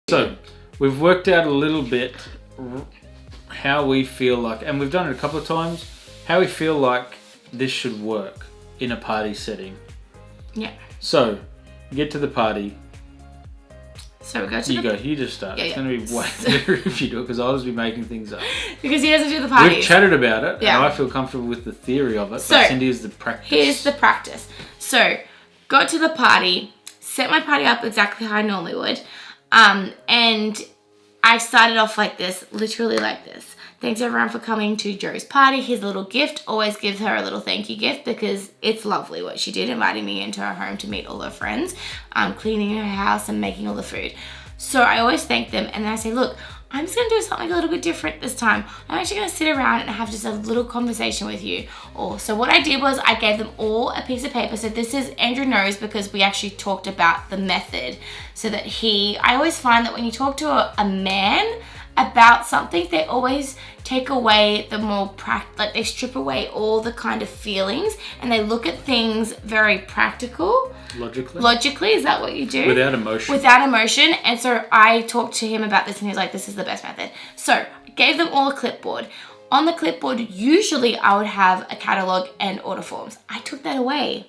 So we've worked out a little bit how we feel like, and we've done it a couple of times, how we feel like this should work in a party setting. Yeah. So, get to the party. So we go to You just start. It's going to be way better if you do it, because I'll just be making things up. Because he doesn't do the parties. We've chatted about it, and I feel comfortable with the theory of it, but Cindy is the practice. Here's the practice. So, got to the party, set my party up exactly how I normally would, and I started off like this, literally like this. Thanks everyone for coming to Joe's party. Here's a little gift. Always gives her a little thank you gift because it's lovely what she did, inviting me into her home to meet all her friends, cleaning her house and making all the food. So I always thank them, and then I say, look, I'm just going to do something a little bit different this time. I'm actually going to sit around and have just a little conversation with you. So what I did was I gave them all a piece of paper. So this is, Andrew knows because we actually talked about the method. So that I always find that when you talk to a man about something, they always take away the more like they strip away all the kind of feelings and they look at things very practical. Logically, is that what you do? Without emotion. Without emotion. And so I talked to him about this and he was like, this is the best method. So I gave them all a clipboard. On the clipboard, usually I would have a catalog and order forms. I took that away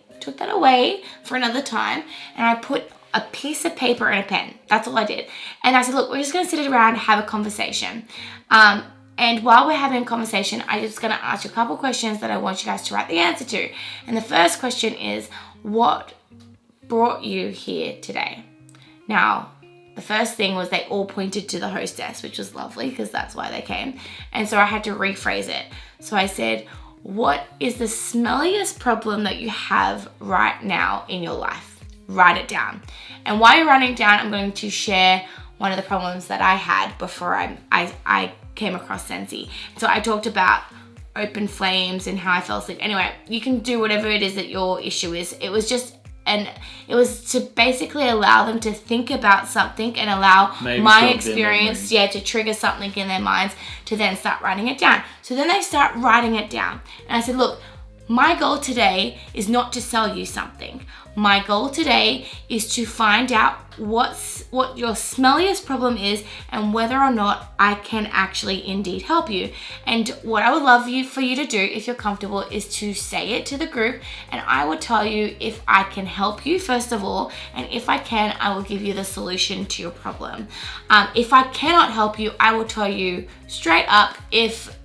for another time, and I put a piece of paper and a pen. That's all I did. And I said, look, we're just going to sit around and have a conversation. And while we're having a conversation, I'm just going to ask you a couple questions that I want you guys to write the answer to. And the first question is, what brought you here today? Now, the first thing was they all pointed to the hostess, which was lovely because that's why they came. And so I had to rephrase it. So I said, what is the smelliest problem that you have right now in your life? Write it down. And while you're writing it down, I'm going to share one of the problems that I had before I came across Sensi. So I talked about open flames and how I fell asleep. Anyway, you can do whatever it is that your issue is. It was to basically allow them to think about something and allow my experience, to trigger something in their minds to then start writing it down. So then they start writing it down. And I said, look, my goal today is not to sell you something. My goal today is to find out what your smelliest problem is and whether or not I can actually indeed help you. And what I would love for you to do, if you're comfortable, is to say it to the group, and I will tell you if I can help you first of all, and if I can, I will give you the solution to your problem. If I cannot help you, I will tell you straight up if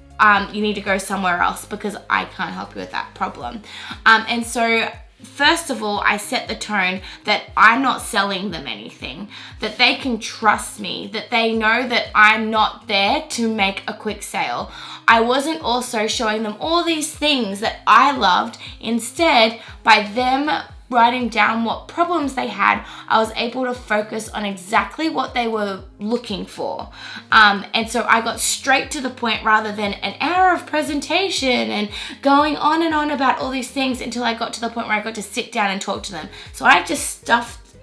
you need to go somewhere else because I can't help you with that problem. And so first of all, I set the tone that I'm not selling them anything, that they can trust me, that they know that I'm not there to make a quick sale. I wasn't also showing them all these things that I loved. Instead, by them writing down what problems they had, I was able to focus on exactly what they were looking for. And so I got straight to the point rather than an hour of presentation and going on and on about all these things until I got to the point where I got to sit down and talk to them. So I just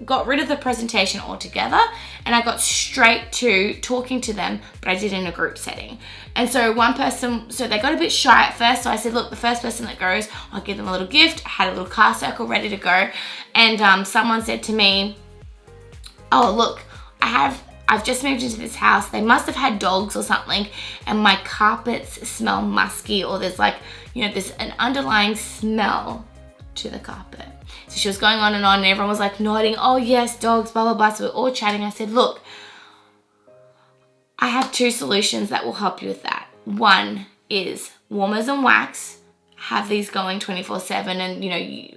got rid of the presentation altogether and I got straight to talking to them, but I did it in a group setting. And so so they got a bit shy at first. So I said, look, the first person that goes, I'll give them a little gift. I had a little car circle ready to go. And someone said to me, oh, look, I've just moved into this house. They must have had dogs or something. And my carpets smell musky, or there's there's an underlying smell to the carpet. So she was going on and everyone was like nodding, oh yes, dogs, blah, blah, blah. So we're all chatting. I said, look, I have two solutions that will help you with that. One is warmers and wax. Have these going 24/7 and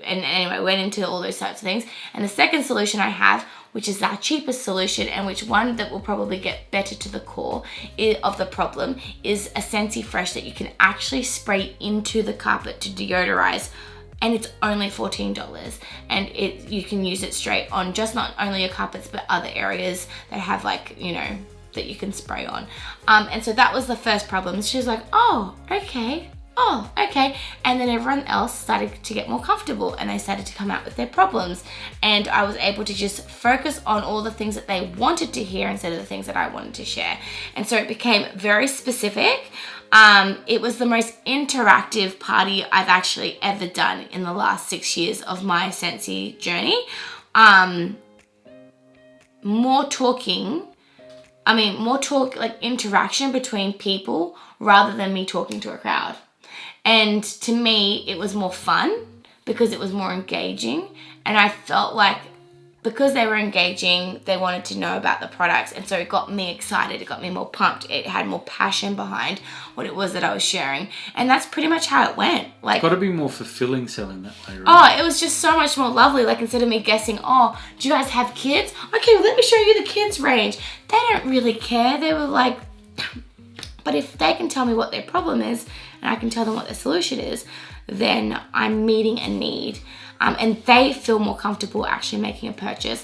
anyway, went into all those types of things. And the second solution I have, which is our cheapest solution and which one that will probably get better to the core of the problem, is a Sensi Fresh that you can actually spray into the carpet to deodorize. And it's only $14, and you can use it straight on just not only your carpets but other areas that have that you can spray on. And so that was the first problem. She was like, oh, okay. And then everyone else started to get more comfortable and they started to come out with their problems. And I was able to just focus on all the things that they wanted to hear instead of the things that I wanted to share. And so it became very specific. It was the most interactive party I've actually ever done in the last 6 years of my Sensi journey. More talking more talk, like interaction between people rather than me talking to a crowd. And to me, it was more fun because it was more engaging. And I felt like because they were engaging, they wanted to know about the products. And so it got me excited. It got me more pumped. It had more passion behind what it was that I was sharing. And that's pretty much how it went. Like, It's got to be more fulfilling selling that way, right? oh, it was just so much more lovely. Like, instead of me guessing, oh, do you guys have kids? Okay, well, let me show you the kids range. They don't really care. They were like, but if they can tell me what their problem is and I can tell them what their solution is, then I'm meeting a need. And they feel more comfortable actually making a purchase.